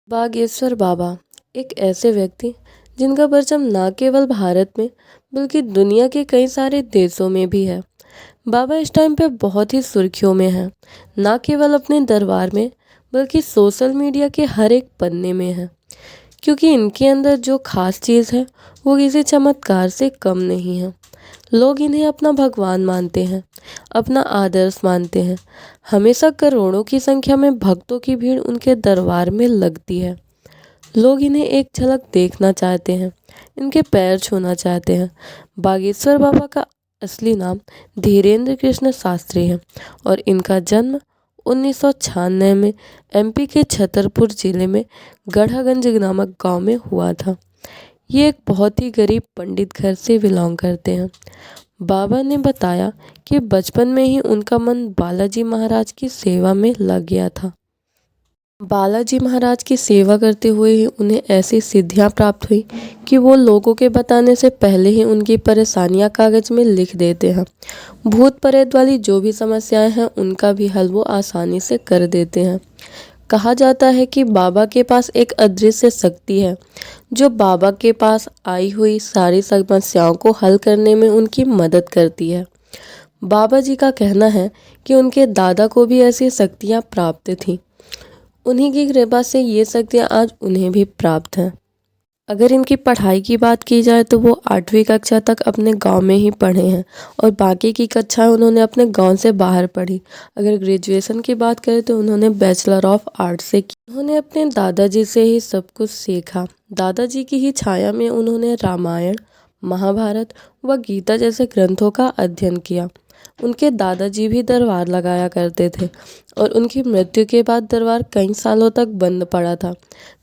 बागेश्वर बाबा एक ऐसे व्यक्ति जिनका परचम न केवल भारत में बल्कि दुनिया के कई सारे देशों में भी है। बाबा इस टाइम पे बहुत ही सुर्खियों में हैं, न केवल अपने दरबार में बल्कि सोशल मीडिया के हर एक पन्ने में है, क्योंकि इनके अंदर जो खास चीज़ है वो किसी चमत्कार से कम नहीं है। लोग इन्हें अपना भगवान मानते हैं, अपना आदर्श मानते हैं। हमेशा करोड़ों की संख्या में भक्तों की भीड़ उनके दरबार में लगती है। लोग इन्हें एक झलक देखना चाहते हैं, इनके पैर छूना चाहते हैं। बागेश्वर बाबा का असली नाम धीरेंद्र कृष्ण शास्त्री है और इनका जन्म 1996 में एमपी के छतरपुर जिले में गढ़ागंज नामक गांव में हुआ था। ये एक बहुत ही गरीब पंडित घर से बिलोंग करते हैं। बाबा ने बताया कि बचपन में ही उनका मन बालाजी महाराज की सेवा में लग गया था। बालाजी महाराज की सेवा करते हुए ही उन्हें ऐसी सिद्धियां प्राप्त हुई कि वो लोगों के बताने से पहले ही उनकी परेशानियां कागज में लिख देते हैं। भूत प्रेत वाली जो भी समस्याएं हैं उनका भी हल वो आसानी से कर देते हैं। कहा जाता है कि बाबा के पास एक अदृश्य शक्ति है जो बाबा के पास आई हुई सारी समस्याओं को हल करने में उनकी मदद करती है। बाबा जी का कहना है कि उनके दादा को भी ऐसी शक्तियाँ प्राप्त थीं। उन्हीं की कृपा से ये शक्तियाँ आज उन्हें भी प्राप्त हैं। अगर इनकी पढ़ाई की बात की जाए तो वो 8वीं कक्षा तक अपने गांव में ही पढ़े हैं और बाकी की कक्षाएं उन्होंने अपने गांव से बाहर पढ़ी। अगर ग्रेजुएशन की बात करें तो उन्होंने बैचलर ऑफ आर्ट्स से की। उन्होंने अपने दादाजी से ही सब कुछ सीखा। दादाजी की ही छाया में उन्होंने रामायण, महाभारत व गीता जैसे ग्रंथों का अध्ययन किया। उनके दादाजी भी दरबार लगाया करते थे और उनकी मृत्यु के बाद दरबार कई सालों तक बंद पड़ा था।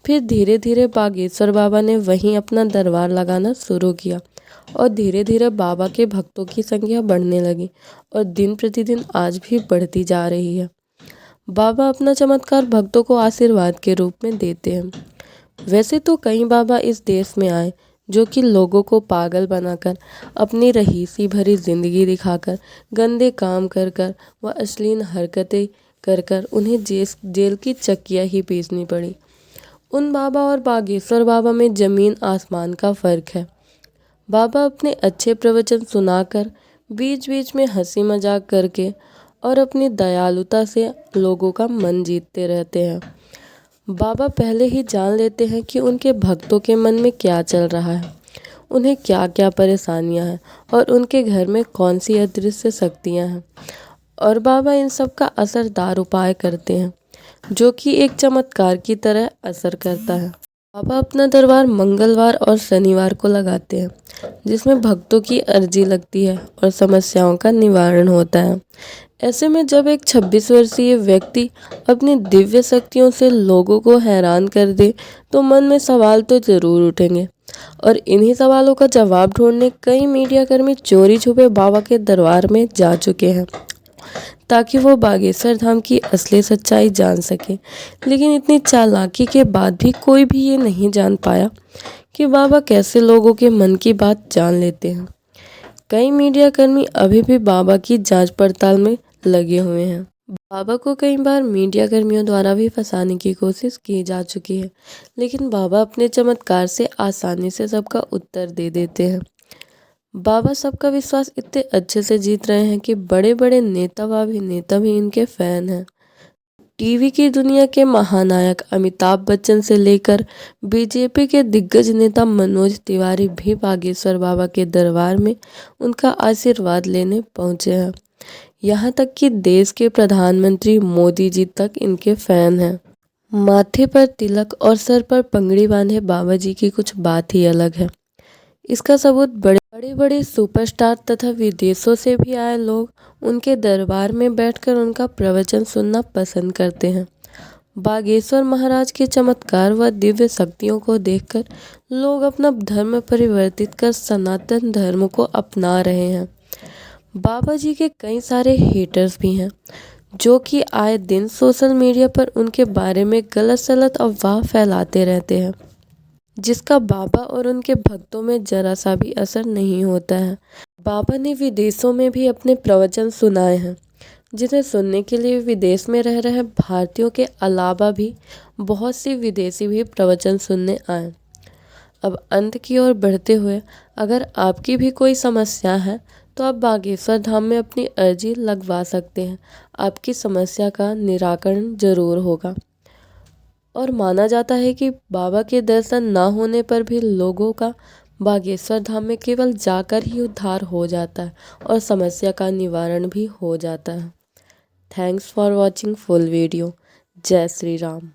फिर धीरे धीरे बागेश्वर बाबा ने वहीं अपना दरबार लगाना शुरू किया और धीरे धीरे बाबा के भक्तों की संख्या बढ़ने लगी और दिन प्रतिदिन आज भी बढ़ती जा रही है। बाबा अपना चमत्कार भक्तों को आशीर्वाद के रूप में देते हैं। वैसे तो कई बाबा इस देश में आए जो कि लोगों को पागल बनाकर, अपनी रईसी भरी जिंदगी दिखाकर, गंदे काम कर कर व अश्लील हरकतें कर कर उन्हें जेल की चक्कियाँ ही पीसनी पड़ी। उन बाबा और बागेश्वर बाबा में ज़मीन आसमान का फ़र्क है। बाबा अपने अच्छे प्रवचन सुनाकर, बीच बीच में हंसी मजाक करके और अपनी दयालुता से लोगों का मन जीतते रहते हैं। बाबा पहले ही जान लेते हैं कि उनके भक्तों के मन में क्या चल रहा है, उन्हें क्या क्या परेशानियां हैं और उनके घर में कौन सी अदृश्य शक्तियां हैं, और बाबा इन सब का असरदार उपाय करते हैं जो कि एक चमत्कार की तरह असर करता है। बाबा अपना दरबार मंगलवार और शनिवार को लगाते हैं जिसमें भक्तों की अर्जी लगती है और समस्याओं का निवारण होता है। ऐसे में जब एक 26 वर्षीय व्यक्ति अपनी दिव्य शक्तियों से लोगों को हैरान कर दे तो मन में सवाल तो जरूर उठेंगे और इन्हीं सवालों का जवाब ढूंढने कई मीडियाकर्मी चोरी छुपे बाबा के दरबार में जा चुके हैं ताकि वो बागेश्वर धाम की असली सच्चाई जान सके। लेकिन इतनी चालाकी के बाद भी कोई भी ये नहीं जान पाया कि बाबा कैसे लोगों के मन की बात जान लेते हैं। कई मीडियाकर्मी अभी भी बाबा की जांच पड़ताल में लगे हुए हैं। बाबा को कई बार मीडियाकर्मियों द्वारा भी फंसाने की कोशिश की जा चुकी है, लेकिन बाबा अपने चमत्कार से आसानी से सबका उत्तर दे देते हैं। बाबा सबका विश्वास इतने अच्छे से जीत रहे हैं कि बड़े बड़े नेता व अभिनेता भी इनके फैन हैं। टीवी की दुनिया के महानायक अमिताभ बच्चन से लेकर बीजेपी के दिग्गज नेता मनोज तिवारी भी बागेश्वर बाबा के दरबार में उनका आशीर्वाद लेने पहुंचे हैं। यहाँ तक कि देश के प्रधानमंत्री मोदी जी तक इनके फैन हैं। माथे पर तिलक और सर पर पगड़ी बांधे बाबा जी की कुछ बात ही अलग है। इसका सबूत बड़े बड़े सुपरस्टार तथा विदेशों से भी आए लोग उनके दरबार में बैठकर उनका प्रवचन सुनना पसंद करते हैं। बागेश्वर महाराज के चमत्कार व दिव्य शक्तियों को देखकर लोग अपना धर्म परिवर्तित कर सनातन धर्म को अपना रहे हैं। बाबा जी के कई सारे हेटर्स भी हैं जो कि आए दिन सोशल मीडिया पर उनके बारे में गलत सलत अफवाह फैलाते रहते हैं, जिसका बाबा और उनके भक्तों में जरा सा भी असर नहीं होता है। बाबा ने विदेशों में भी अपने प्रवचन सुनाए हैं जिन्हें सुनने के लिए विदेश में रह रहे भारतीयों के अलावा भी बहुत सी विदेशी भी प्रवचन सुनने आए। अब अंत की ओर बढ़ते हुए, अगर आपकी भी कोई समस्या है तो आप बागेश्वर धाम में अपनी अर्जी लगवा सकते हैं। आपकी समस्या का निराकरण जरूर होगा। और माना जाता है कि बाबा के दर्शन ना होने पर भी लोगों का बागेश्वर धाम में केवल जाकर ही उद्धार हो जाता है और समस्या का निवारण भी हो जाता है। Thanks for watching full video. जय श्री राम।